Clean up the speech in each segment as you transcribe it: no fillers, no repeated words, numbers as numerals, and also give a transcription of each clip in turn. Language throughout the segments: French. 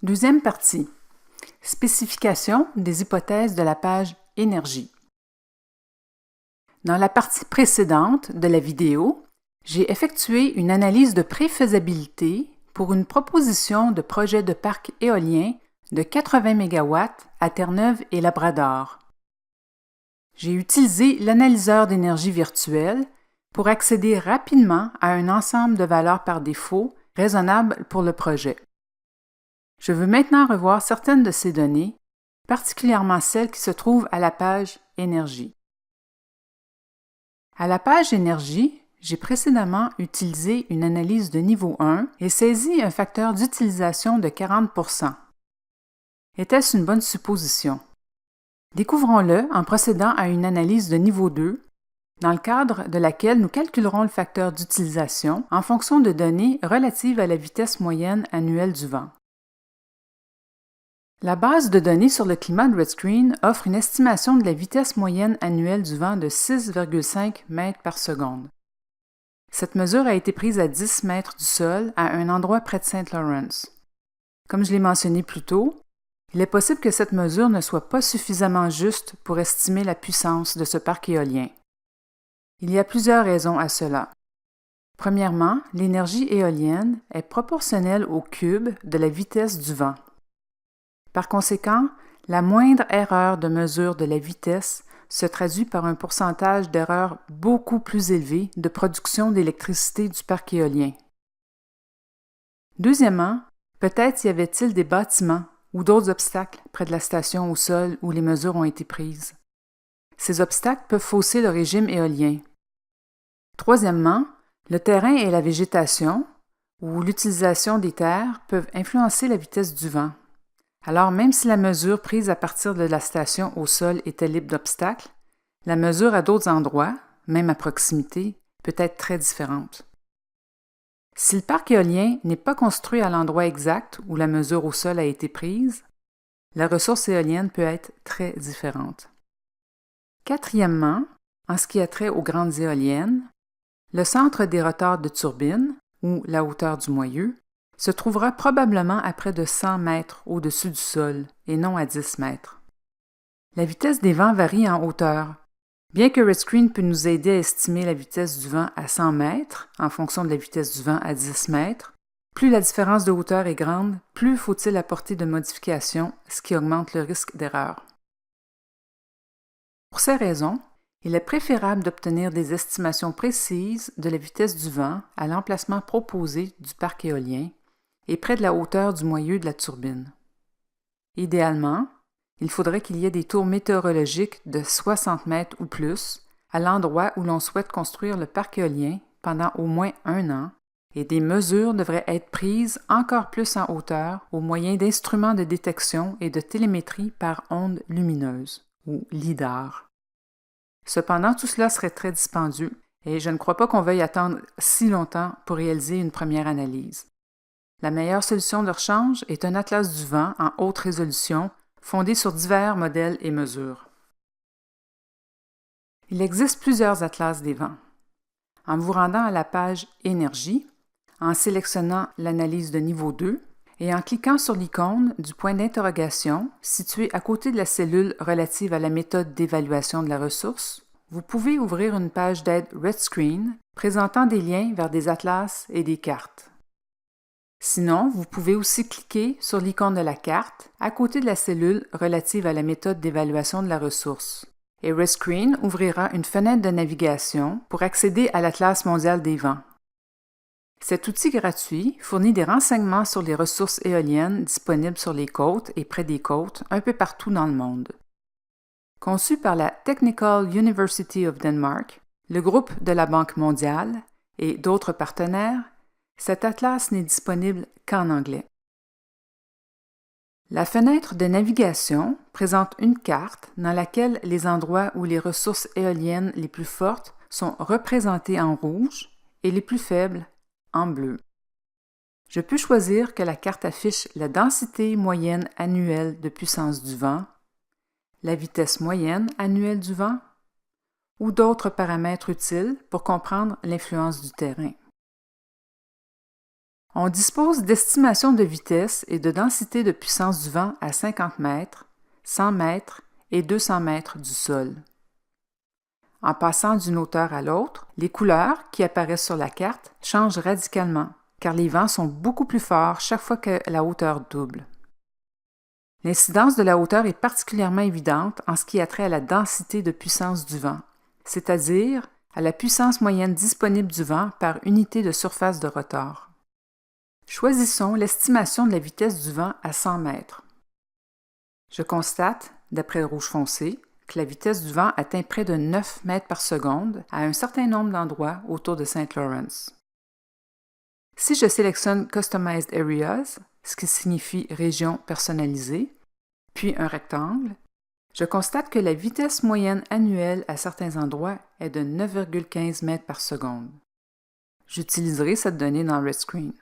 Deuxième partie. Spécification des hypothèses de la page Énergie. Dans la partie précédente de la vidéo, j'ai effectué une analyse de préfaisabilité pour une proposition de projet de parc éolien de 80 MW à Terre-Neuve et Labrador. J'ai utilisé l'analyseur d'énergie virtuelle pour accéder rapidement à un ensemble de valeurs par défaut raisonnables pour le projet. Je veux maintenant revoir certaines de ces données, particulièrement celles qui se trouvent à la page Énergie. À la page Énergie, j'ai précédemment utilisé une analyse de niveau 1 et saisi un facteur d'utilisation de 40 %. Était-ce une bonne supposition? Découvrons-le en procédant à une analyse de niveau 2, dans le cadre de laquelle nous calculerons le facteur d'utilisation en fonction de données relatives à la vitesse moyenne annuelle du vent. La base de données sur le climat de RedScreen offre une estimation de la vitesse moyenne annuelle du vent de 6,5 mètres par seconde. Cette mesure a été prise à 10 mètres du sol à un endroit près de Saint-Lawrence. Comme je l'ai mentionné plus tôt, il est possible que cette mesure ne soit pas suffisamment juste pour estimer la puissance de ce parc éolien. Il y a plusieurs raisons à cela. Premièrement, l'énergie éolienne est proportionnelle au cube de la vitesse du vent. Par conséquent, la moindre erreur de mesure de la vitesse se traduit par un pourcentage d'erreur beaucoup plus élevé de production d'électricité du parc éolien. Deuxièmement, peut-être y avait-il des bâtiments ou d'autres obstacles près de la station au sol où les mesures ont été prises. Ces obstacles peuvent fausser le régime éolien. Troisièmement, le terrain et la végétation ou l'utilisation des terres peuvent influencer la vitesse du vent. Alors, même si la mesure prise à partir de la station au sol était libre d'obstacles, la mesure à d'autres endroits, même à proximité, peut être très différente. Si le parc éolien n'est pas construit à l'endroit exact où la mesure au sol a été prise, la ressource éolienne peut être très différente. Quatrièmement, en ce qui a trait aux grandes éoliennes, le centre des rotors de turbine, ou la hauteur du moyeu, se trouvera probablement à près de 100 mètres au-dessus du sol et non à 10 mètres. La vitesse des vents varie en hauteur. Bien que RedScreen peut nous aider à estimer la vitesse du vent à 100 mètres en fonction de la vitesse du vent à 10 mètres, plus la différence de hauteur est grande, plus faut-il apporter de modifications, ce qui augmente le risque d'erreur. Pour ces raisons, il est préférable d'obtenir des estimations précises de la vitesse du vent à l'emplacement proposé du parc éolien et près de la hauteur du moyeu de la turbine. Idéalement, il faudrait qu'il y ait des tours météorologiques de 60 mètres ou plus à l'endroit où l'on souhaite construire le parc éolien pendant au moins 1 an et des mesures devraient être prises encore plus en hauteur au moyen d'instruments de détection et de télémétrie par ondes lumineuses, ou LIDAR. Cependant, tout cela serait très dispendieux et je ne crois pas qu'on veuille attendre si longtemps pour réaliser une première analyse. La meilleure solution de rechange est un atlas du vent en haute résolution fondé sur divers modèles et mesures. Il existe plusieurs atlas des vents. En vous rendant à la page Énergie, en sélectionnant l'analyse de niveau 2 et en cliquant sur l'icône du point d'interrogation situé à côté de la cellule relative à la méthode d'évaluation de la ressource, vous pouvez ouvrir une page d'aide RedScreen présentant des liens vers des atlas et des cartes. Sinon, vous pouvez aussi cliquer sur l'icône de la carte à côté de la cellule relative à la méthode d'évaluation de la ressource. Et RedScreen ouvrira une fenêtre de navigation pour accéder à l'Atlas mondial des vents. Cet outil gratuit fournit des renseignements sur les ressources éoliennes disponibles sur les côtes et près des côtes un peu partout dans le monde. Conçu par la Technical University of Denmark, le groupe de la Banque mondiale et d'autres partenaires, cet atlas n'est disponible qu'en anglais. La fenêtre de navigation présente une carte dans laquelle les endroits où les ressources éoliennes les plus fortes sont représentées en rouge et les plus faibles en bleu. Je peux choisir que la carte affiche la densité moyenne annuelle de puissance du vent, la vitesse moyenne annuelle du vent ou d'autres paramètres utiles pour comprendre l'influence du terrain. On dispose d'estimations de vitesse et de densité de puissance du vent à 50 mètres, 100 mètres et 200 mètres du sol. En passant d'une hauteur à l'autre, les couleurs qui apparaissent sur la carte changent radicalement, car les vents sont beaucoup plus forts chaque fois que la hauteur double. L'incidence de la hauteur est particulièrement évidente en ce qui a trait à la densité de puissance du vent, c'est-à-dire à la puissance moyenne disponible du vent par unité de surface de rotor. Choisissons l'estimation de la vitesse du vent à 100 mètres. Je constate, d'après le rouge foncé, que la vitesse du vent atteint près de 9 mètres par seconde à un certain nombre d'endroits autour de St. Lawrence. Si je sélectionne Customized Areas, ce qui signifie région personnalisée, puis un rectangle, je constate que la vitesse moyenne annuelle à certains endroits est de 9,15 mètres par seconde. J'utiliserai cette donnée dans RedScreen.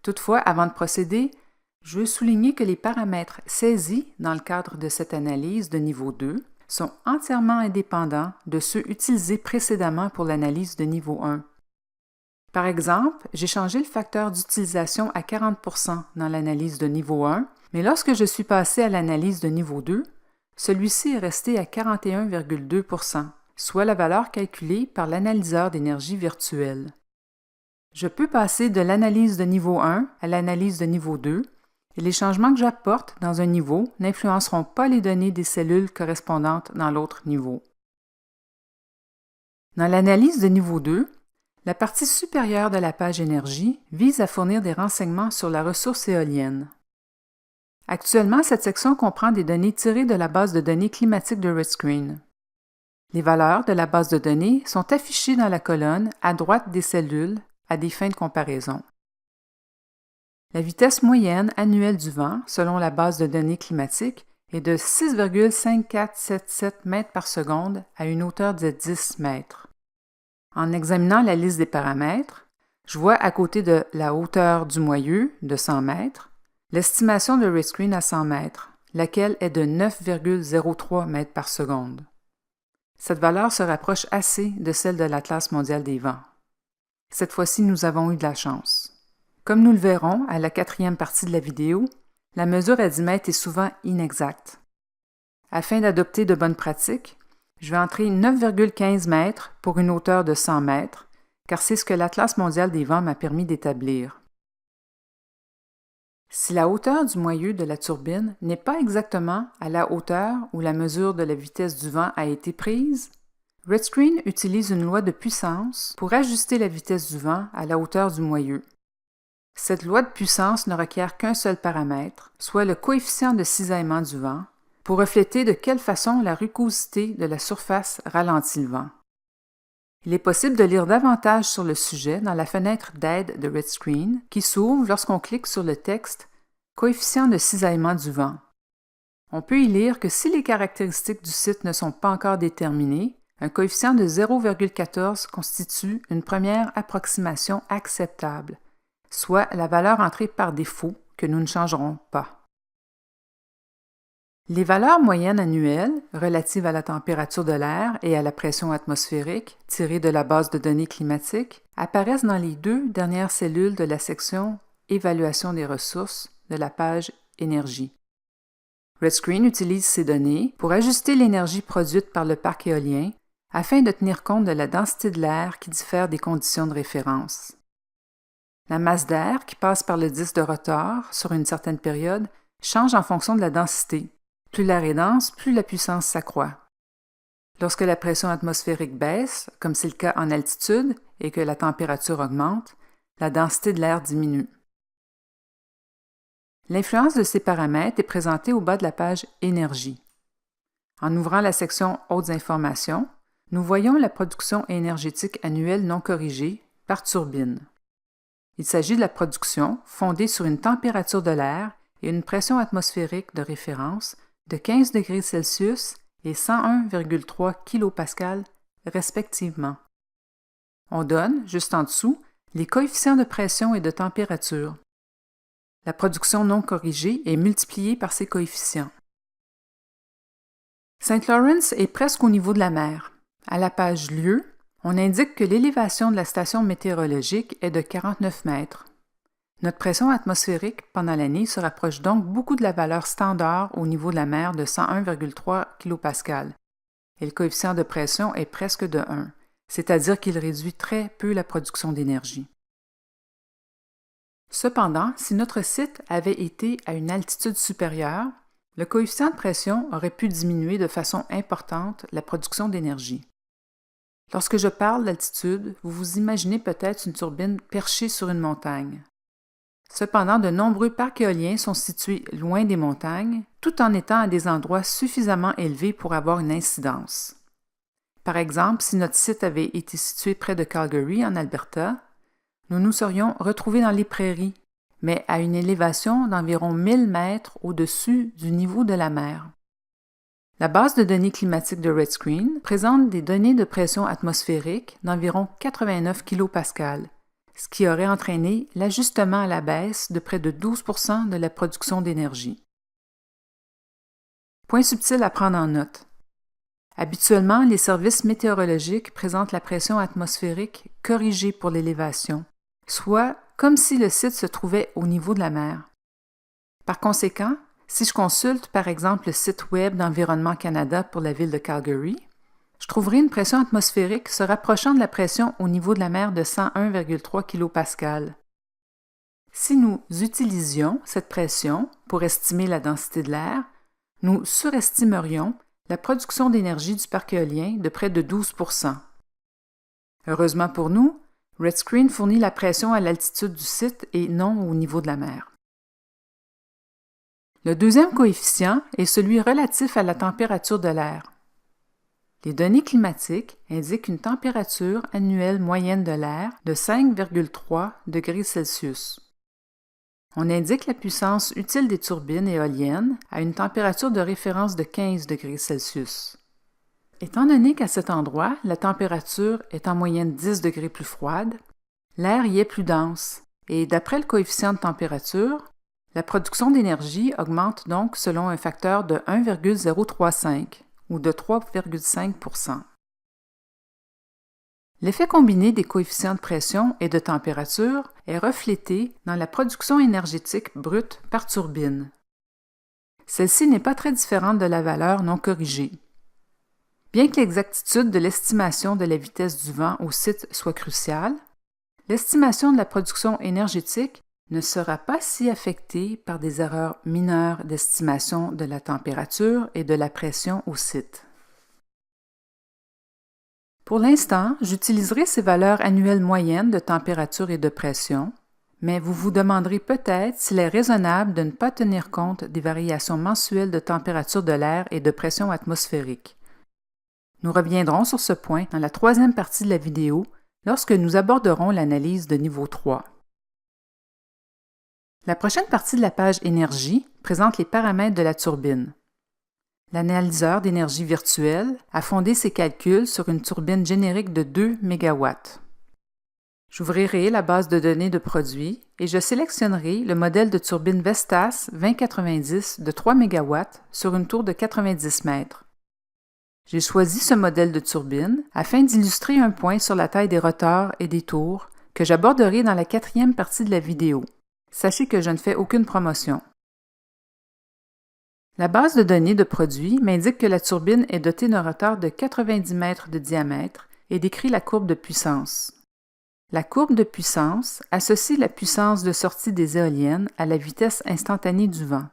Toutefois, avant de procéder, je veux souligner que les paramètres saisis dans le cadre de cette analyse de niveau 2 sont entièrement indépendants de ceux utilisés précédemment pour l'analyse de niveau 1. Par exemple, j'ai changé le facteur d'utilisation à 40 % dans l'analyse de niveau 1, mais lorsque je suis passé à l'analyse de niveau 2, celui-ci est resté à 41,2 %, soit la valeur calculée par l'analyseur d'énergie virtuelle. Je peux passer de l'analyse de niveau 1 à l'analyse de niveau 2, et les changements que j'apporte dans un niveau n'influenceront pas les données des cellules correspondantes dans l'autre niveau. Dans l'analyse de niveau 2, la partie supérieure de la page énergie vise à fournir des renseignements sur la ressource éolienne. Actuellement, cette section comprend des données tirées de la base de données climatique de RedScreen. Les valeurs de la base de données sont affichées dans la colonne à droite des cellules à des fins de comparaison. La vitesse moyenne annuelle du vent, selon la base de données climatique, est de 6,5477 mètres par seconde à une hauteur de 10 mètres. En examinant la liste des paramètres, je vois à côté de la hauteur du moyeu de 100 mètres, l'estimation de RedScreen à 100 mètres, laquelle est de 9,03 mètres par seconde. Cette valeur se rapproche assez de celle de l'Atlas mondial des vents. Cette fois-ci, nous avons eu de la chance. Comme nous le verrons à la 4e partie de la vidéo, la mesure à 10 mètres est souvent inexacte. Afin d'adopter de bonnes pratiques, je vais entrer 9,15 mètres pour une hauteur de 100 mètres, car c'est ce que l'Atlas mondial des vents m'a permis d'établir. Si la hauteur du moyeu de la turbine n'est pas exactement à la hauteur où la mesure de la vitesse du vent a été prise, RedScreen utilise une loi de puissance pour ajuster la vitesse du vent à la hauteur du moyeu. Cette loi de puissance ne requiert qu'un seul paramètre, soit le coefficient de cisaillement du vent, pour refléter de quelle façon la rugosité de la surface ralentit le vent. Il est possible de lire davantage sur le sujet dans la fenêtre d'aide de RedScreen qui s'ouvre lorsqu'on clique sur le texte « Coefficient de cisaillement du vent ». On peut y lire que si les caractéristiques du site ne sont pas encore déterminées, un coefficient de 0,14 constitue une première approximation acceptable, soit la valeur entrée par défaut que nous ne changerons pas. Les valeurs moyennes annuelles relatives à la température de l'air et à la pression atmosphérique tirées de la base de données climatique apparaissent dans les 2 dernières cellules de la section Évaluation des ressources de la page Énergie. RedScreen utilise ces données pour ajuster l'énergie produite par le parc éolien afin de tenir compte de la densité de l'air qui diffère des conditions de référence. La masse d'air qui passe par le disque de rotor sur une certaine période change en fonction de la densité. Plus l'air est dense, plus la puissance s'accroît. Lorsque la pression atmosphérique baisse, comme c'est le cas en altitude, et que la température augmente, la densité de l'air diminue. L'influence de ces paramètres est présentée au bas de la page Énergie. En ouvrant la section Autres informations, nous voyons la production énergétique annuelle non corrigée par turbine. Il s'agit de la production fondée sur une température de l'air et une pression atmosphérique de référence de 15 degrés Celsius et 101,3 kPa respectivement. On donne, juste en dessous, les coefficients de pression et de température. La production non corrigée est multipliée par ces coefficients. St. Lawrence est presque au niveau de la mer. À la page Lieux, On indique que l'élévation de la station météorologique est de 49 mètres. Notre pression atmosphérique pendant l'année se rapproche donc beaucoup de la valeur standard au niveau de la mer de 101,3 kPa. Et le coefficient de pression est presque de 1, c'est-à-dire qu'il réduit très peu la production d'énergie. Cependant, si notre site avait été à une altitude supérieure, le coefficient de pression aurait pu diminuer de façon importante la production d'énergie. Lorsque je parle d'altitude, vous vous imaginez peut-être une turbine perchée sur une montagne. Cependant, de nombreux parcs éoliens sont situés loin des montagnes, tout en étant à des endroits suffisamment élevés pour avoir une incidence. Par exemple, si notre site avait été situé près de Calgary, en Alberta, nous nous serions retrouvés dans les prairies, mais à une élévation d'environ 1000 mètres au-dessus du niveau de la mer. La base de données climatique de RedScreen présente des données de pression atmosphérique d'environ 89 kPa, ce qui aurait entraîné l'ajustement à la baisse de près de 12 % de la production d'énergie. Point subtil à prendre en note. Habituellement, les services météorologiques présentent la pression atmosphérique corrigée pour l'élévation, soit comme si le site se trouvait au niveau de la mer. Par conséquent, si je consulte par exemple le site web d'Environnement Canada pour la ville de Calgary, je trouverai une pression atmosphérique se rapprochant de la pression au niveau de la mer de 101,3 kPa. Si nous utilisions cette pression pour estimer la densité de l'air, nous surestimerions la production d'énergie du parc éolien de près de 12 %. Heureusement pour nous, RedScreen fournit la pression à l'altitude du site et non au niveau de la mer. Le deuxième coefficient est celui relatif à la température de l'air. Les données climatiques indiquent une température annuelle moyenne de l'air de 5,3 degrés Celsius. On indique la puissance utile des turbines éoliennes à une température de référence de 15 degrés Celsius. Étant donné qu'à cet endroit, la température est en moyenne 10 degrés plus froide, l'air y est plus dense et d'après le coefficient de température, la production d'énergie augmente donc selon un facteur de 1,035 ou de 3,5 %. L'effet combiné des coefficients de pression et de température est reflété dans la production énergétique brute par turbine. Celle-ci n'est pas très différente de la valeur non corrigée. Bien que l'exactitude de l'estimation de la vitesse du vent au site soit cruciale, l'estimation de la production énergétique ne sera pas si affectée par des erreurs mineures d'estimation de la température et de la pression au site. Pour l'instant, j'utiliserai ces valeurs annuelles moyennes de température et de pression, mais vous vous demanderez peut-être s'il est raisonnable de ne pas tenir compte des variations mensuelles de température de l'air et de pression atmosphérique. Nous reviendrons sur ce point dans la troisième partie de la vidéo lorsque nous aborderons l'analyse de niveau 3. La prochaine partie de la page Énergie présente les paramètres de la turbine. L'analyseur d'énergie virtuelle a fondé ses calculs sur une turbine générique de 2 MW. J'ouvrirai la base de données de produits et je sélectionnerai le modèle de turbine Vestas 2090 de 3 MW sur une tour de 90 mètres. J'ai choisi ce modèle de turbine afin d'illustrer un point sur la taille des rotors et des tours que j'aborderai dans la quatrième partie de la vidéo. Sachez que je ne fais aucune promotion. La base de données de produits m'indique que la turbine est dotée d'un rotor de 90 mètres de diamètre et décrit la courbe de puissance. La courbe de puissance associe la puissance de sortie des éoliennes à la vitesse instantanée du vent.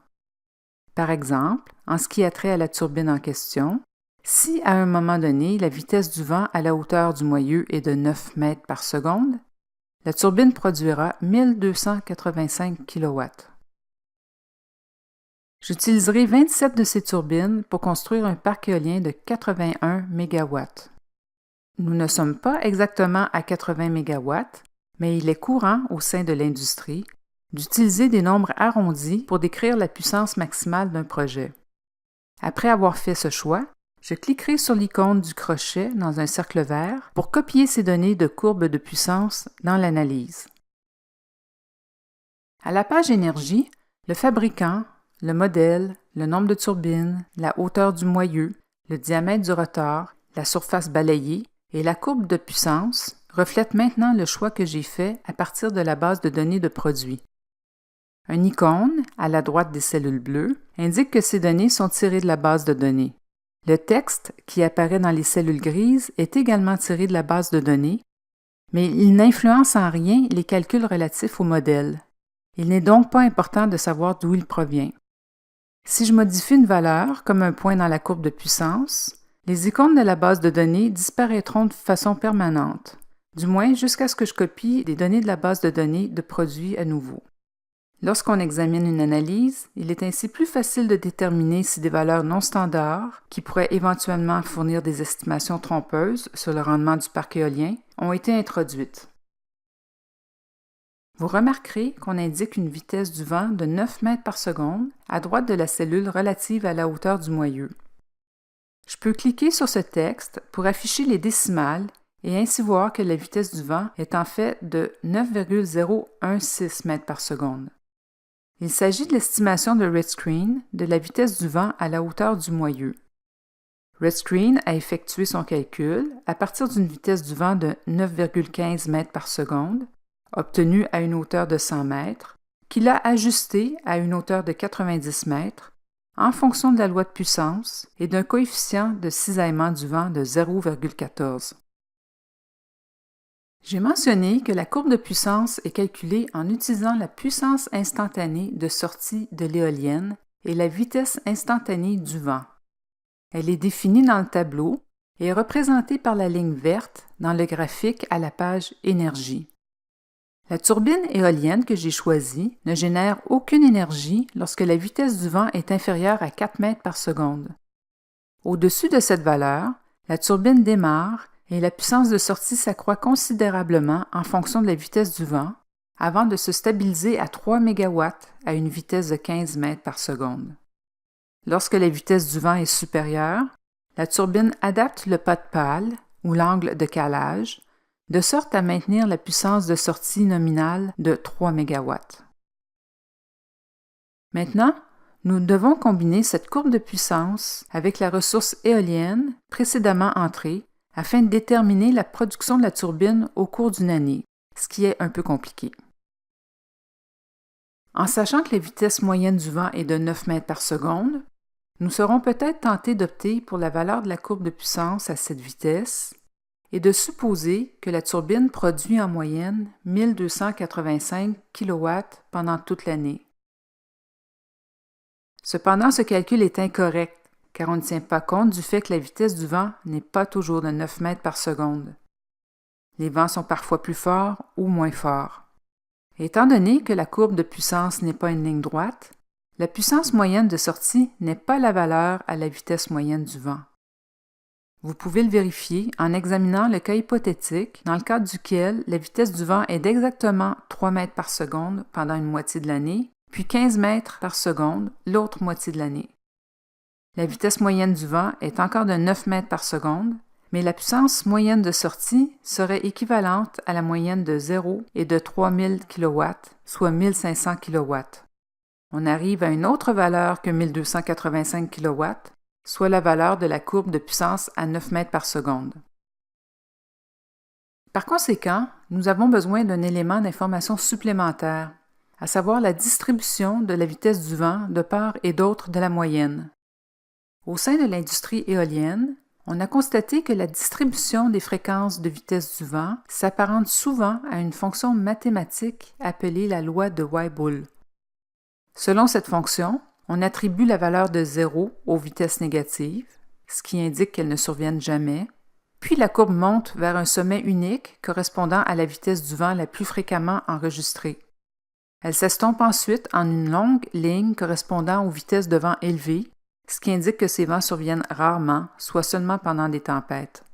Par exemple, en ce qui a trait à la turbine en question, si à un moment donné la vitesse du vent à la hauteur du moyeu est de 9 mètres par seconde, la turbine produira 1285 kW. J'utiliserai 27 de ces turbines pour construire un parc éolien de 81 MW. Nous ne sommes pas exactement à 80 MW, mais il est courant au sein de l'industrie d'utiliser des nombres arrondis pour décrire la puissance maximale d'un projet. Après avoir fait ce choix, je cliquerai sur l'icône du crochet dans un cercle vert pour copier ces données de courbe de puissance dans l'analyse. À la page Énergie, le fabricant, le modèle, le nombre de turbines, la hauteur du moyeu, le diamètre du rotor, la surface balayée et la courbe de puissance reflète maintenant le choix que j'ai fait à partir de la base de données de produits. Un icône, à la droite des cellules bleues, indique que ces données sont tirées de la base de données. Le texte qui apparaît dans les cellules grises est également tiré de la base de données, mais il n'influence en rien les calculs relatifs au modèle. Il n'est donc pas important de savoir d'où il provient. Si je modifie une valeur, comme un point dans la courbe de puissance, les icônes de la base de données disparaîtront de façon permanente, du moins jusqu'à ce que je copie les données de la base de données de produits à nouveau. Lorsqu'on examine une analyse, il est ainsi plus facile de déterminer si des valeurs non standards, qui pourraient éventuellement fournir des estimations trompeuses sur le rendement du parc éolien, ont été introduites. Vous remarquerez qu'on indique une vitesse du vent de 9 mètres par seconde à droite de la cellule relative à la hauteur du moyeu. Je peux cliquer sur ce texte pour afficher les décimales et ainsi voir que la vitesse du vent est en fait de 9,016 mètres par seconde. Il s'agit de l'estimation de RedScreen de la vitesse du vent à la hauteur du moyeu. RedScreen a effectué son calcul à partir d'une vitesse du vent de 9,15 mètres par seconde, obtenue à une hauteur de 100 mètres, qu'il a ajustée à une hauteur de 90 mètres en fonction de la loi de puissance et d'un coefficient de cisaillement du vent de 0,14. J'ai mentionné que la courbe de puissance est calculée en utilisant la puissance instantanée de sortie de l'éolienne et la vitesse instantanée du vent. Elle est définie dans le tableau et est représentée par la ligne verte dans le graphique à la page Énergie. La turbine éolienne que j'ai choisie ne génère aucune énergie lorsque la vitesse du vent est inférieure à 4 mètres par seconde. Au-dessus de cette valeur, la turbine démarre et la puissance de sortie s'accroît considérablement en fonction de la vitesse du vent, avant de se stabiliser à 3 MW à une vitesse de 15 mètres par seconde. Lorsque la vitesse du vent est supérieure, la turbine adapte le pas de pale, ou l'angle de calage, de sorte à maintenir la puissance de sortie nominale de 3 MW. Maintenant, nous devons combiner cette courbe de puissance avec la ressource éolienne précédemment entrée afin de déterminer la production de la turbine au cours d'une année, ce qui est un peu compliqué. En sachant que la vitesse moyenne du vent est de 9 mètres par seconde, nous serons peut-être tentés d'opter pour la valeur de la courbe de puissance à cette vitesse et de supposer que la turbine produit en moyenne 1285 kW pendant toute l'année. Cependant, ce calcul est incorrect car on ne tient pas compte du fait que la vitesse du vent n'est pas toujours de 9 mètres par seconde. Les vents sont parfois plus forts ou moins forts. Étant donné que la courbe de puissance n'est pas une ligne droite, la puissance moyenne de sortie n'est pas la valeur à la vitesse moyenne du vent. Vous pouvez le vérifier en examinant le cas hypothétique dans le cadre duquel la vitesse du vent est d'exactement 3 mètres par seconde pendant une moitié de l'année, puis 15 mètres par seconde l'autre moitié de l'année. La vitesse moyenne du vent est encore de 9 mètres par seconde, mais la puissance moyenne de sortie serait équivalente à la moyenne de 0 et de 3000 kW, soit 1500 kW. On arrive à une autre valeur que 1285 kW, soit la valeur de la courbe de puissance à 9 mètres par seconde. Par conséquent, nous avons besoin d'un élément d'information supplémentaire, à savoir la distribution de la vitesse du vent de part et d'autre de la moyenne. Au sein de l'industrie éolienne, on a constaté que la distribution des fréquences de vitesse du vent s'apparente souvent à une fonction mathématique appelée la loi de Weibull. Selon cette fonction, on attribue la valeur de 0 aux vitesses négatives, ce qui indique qu'elles ne surviennent jamais, puis la courbe monte vers un sommet unique correspondant à la vitesse du vent la plus fréquemment enregistrée. Elle s'estompe ensuite en une longue ligne correspondant aux vitesses de vent élevées, ce qui indique que ces vents surviennent rarement, soit seulement pendant des tempêtes.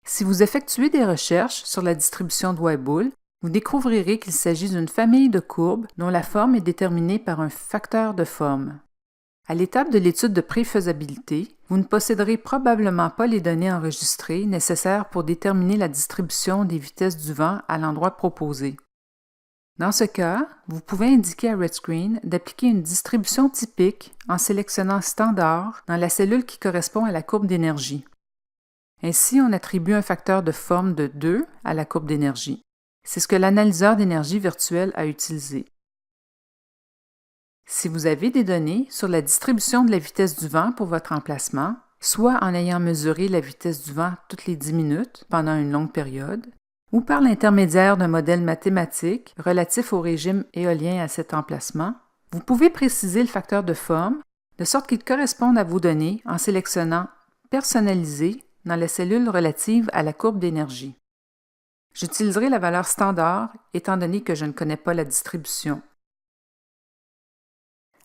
Si vous effectuez des recherches sur la distribution de Weibull, vous découvrirez qu'il s'agit d'une famille de courbes dont la forme est déterminée par un facteur de forme. À l'étape de l'étude de préfaisabilité, vous ne posséderez probablement pas les données enregistrées nécessaires pour déterminer la distribution des vitesses du vent à l'endroit proposé. Dans ce cas, vous pouvez indiquer à RedScreen d'appliquer une distribution typique en sélectionnant Standard dans la cellule qui correspond à la courbe d'énergie. Ainsi, on attribue un facteur de forme de 2 à la courbe d'énergie. C'est ce que l'analyseur d'énergie virtuelle a utilisé. Si vous avez des données sur la distribution de la vitesse du vent pour votre emplacement, soit en ayant mesuré la vitesse du vent toutes les 10 minutes pendant une longue période, ou par l'intermédiaire d'un modèle mathématique relatif au régime éolien à cet emplacement, vous pouvez préciser le facteur de forme de sorte qu'il corresponde à vos données en sélectionnant « Personnaliser » dans la cellule relative à la courbe d'énergie. J'utiliserai la valeur standard étant donné que je ne connais pas la distribution.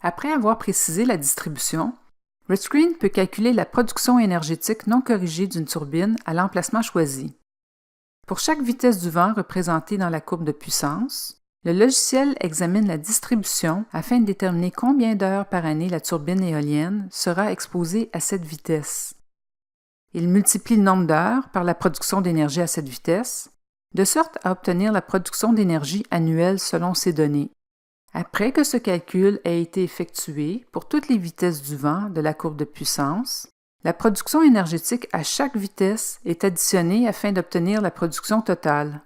Après avoir précisé la distribution, RedScreen peut calculer la production énergétique non corrigée d'une turbine à l'emplacement choisi. Pour chaque vitesse du vent représentée dans la courbe de puissance, le logiciel examine la distribution afin de déterminer combien d'heures par année la turbine éolienne sera exposée à cette vitesse. Il multiplie le nombre d'heures par la production d'énergie à cette vitesse, de sorte à obtenir la production d'énergie annuelle selon ces données. Après que ce calcul ait été effectué pour toutes les vitesses du vent de la courbe de puissance, la production énergétique à chaque vitesse est additionnée afin d'obtenir la production totale.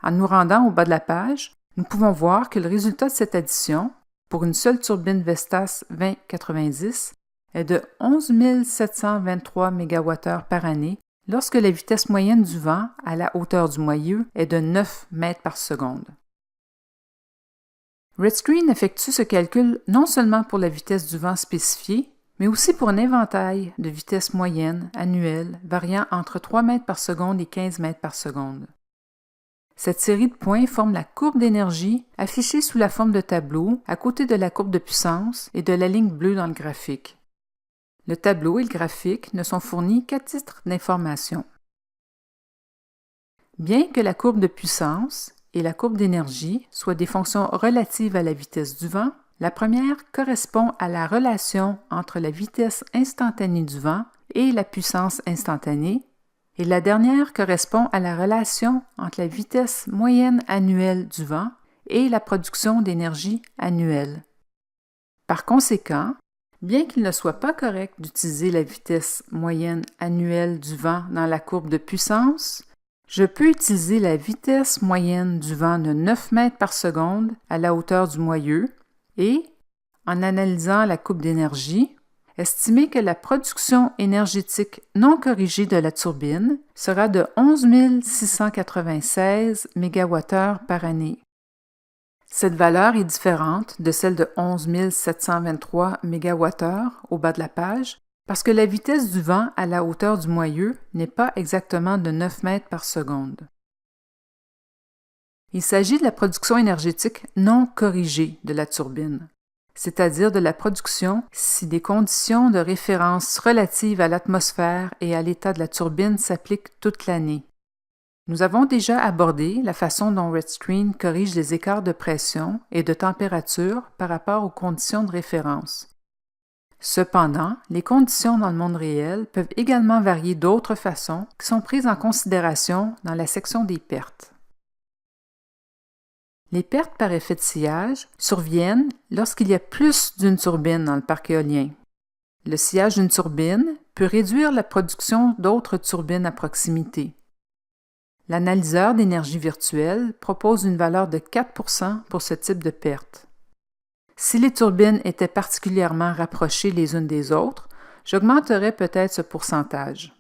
En nous rendant au bas de la page, nous pouvons voir que le résultat de cette addition, pour une seule turbine Vestas 2090, est de 11 723 MWh par année lorsque la vitesse moyenne du vent à la hauteur du moyeu est de 9 mètres par seconde. RedScreen effectue ce calcul non seulement pour la vitesse du vent spécifiée, mais aussi pour un éventail de vitesses moyennes annuelles variant entre 3 mètres par seconde et 15 mètres par seconde. Cette série de points forme la courbe d'énergie affichée sous la forme de tableau à côté de la courbe de puissance et de la ligne bleue dans le graphique. Le tableau et le graphique ne sont fournis qu'à titre d'information. Bien que la courbe de puissance et la courbe d'énergie soient des fonctions relatives à la vitesse du vent, la première correspond à la relation entre la vitesse instantanée du vent et la puissance instantanée, et la dernière correspond à la relation entre la vitesse moyenne annuelle du vent et la production d'énergie annuelle. Par conséquent, bien qu'il ne soit pas correct d'utiliser la vitesse moyenne annuelle du vent dans la courbe de puissance, je peux utiliser la vitesse moyenne du vent de 9 mètres par seconde à la hauteur du moyeu et, en analysant la courbe d'énergie, estimer que la production énergétique non corrigée de la turbine sera de 11 696 MWh par année. Cette valeur est différente de celle de 11 723 MWh au bas de la page parce que la vitesse du vent à la hauteur du moyeu n'est pas exactement de 9 mètres par seconde. Il s'agit de la production énergétique non corrigée de la turbine, c'est-à-dire de la production si des conditions de référence relatives à l'atmosphère et à l'état de la turbine s'appliquent toute l'année. Nous avons déjà abordé la façon dont RedScreen corrige les écarts de pression et de température par rapport aux conditions de référence. Cependant, les conditions dans le monde réel peuvent également varier d'autres façons qui sont prises en considération dans la section des pertes. Les pertes par effet de sillage surviennent lorsqu'il y a plus d'une turbine dans le parc éolien. Le sillage d'une turbine peut réduire la production d'autres turbines à proximité. L'analyseur d'énergie virtuelle propose une valeur de 4% pour ce type de perte. Si les turbines étaient particulièrement rapprochées les unes des autres, j'augmenterais peut-être ce pourcentage.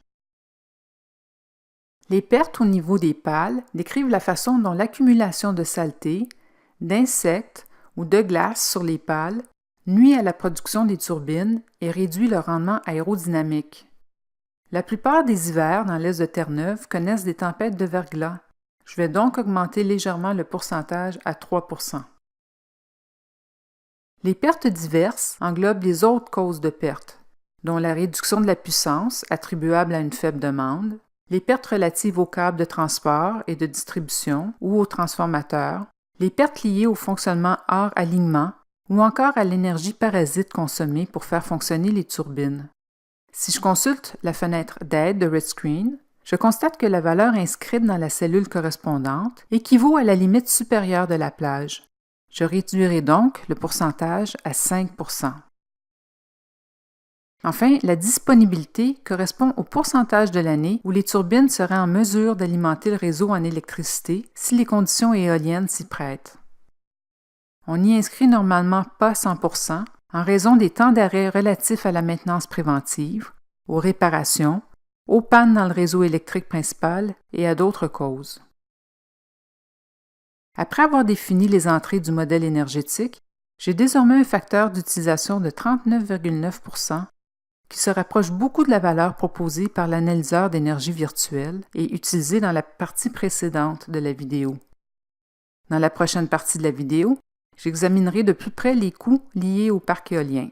Les pertes au niveau des pales décrivent la façon dont l'accumulation de saleté, d'insectes ou de glace sur les pales nuit à la production des turbines et réduit leur rendement aérodynamique. La plupart des hivers dans l'est de Terre-Neuve connaissent des tempêtes de verglas. Je vais donc augmenter légèrement le pourcentage à 3%. Les pertes diverses englobent les autres causes de pertes, dont la réduction de la puissance attribuable à une faible demande, les pertes relatives aux câbles de transport et de distribution ou aux transformateurs, les pertes liées au fonctionnement hors alignement ou encore à l'énergie parasite consommée pour faire fonctionner les turbines. Si je consulte la fenêtre d'aide de RedScreen, je constate que la valeur inscrite dans la cellule correspondante équivaut à la limite supérieure de la plage. Je réduirai donc le pourcentage à 5%. Enfin, la disponibilité correspond au pourcentage de l'année où les turbines seraient en mesure d'alimenter le réseau en électricité si les conditions éoliennes s'y prêtent. On n'y inscrit normalement pas 100% en raison des temps d'arrêt relatifs à la maintenance préventive, aux réparations, aux pannes dans le réseau électrique principal et à d'autres causes. Après avoir défini les entrées du modèle énergétique, j'ai désormais un facteur d'utilisation de 39,9% qui se rapproche beaucoup de la valeur proposée par l'analyseur d'énergie virtuelle et utilisée dans la partie précédente de la vidéo. Dans la prochaine partie de la vidéo, j'examinerai de plus près les coûts liés au parc éolien.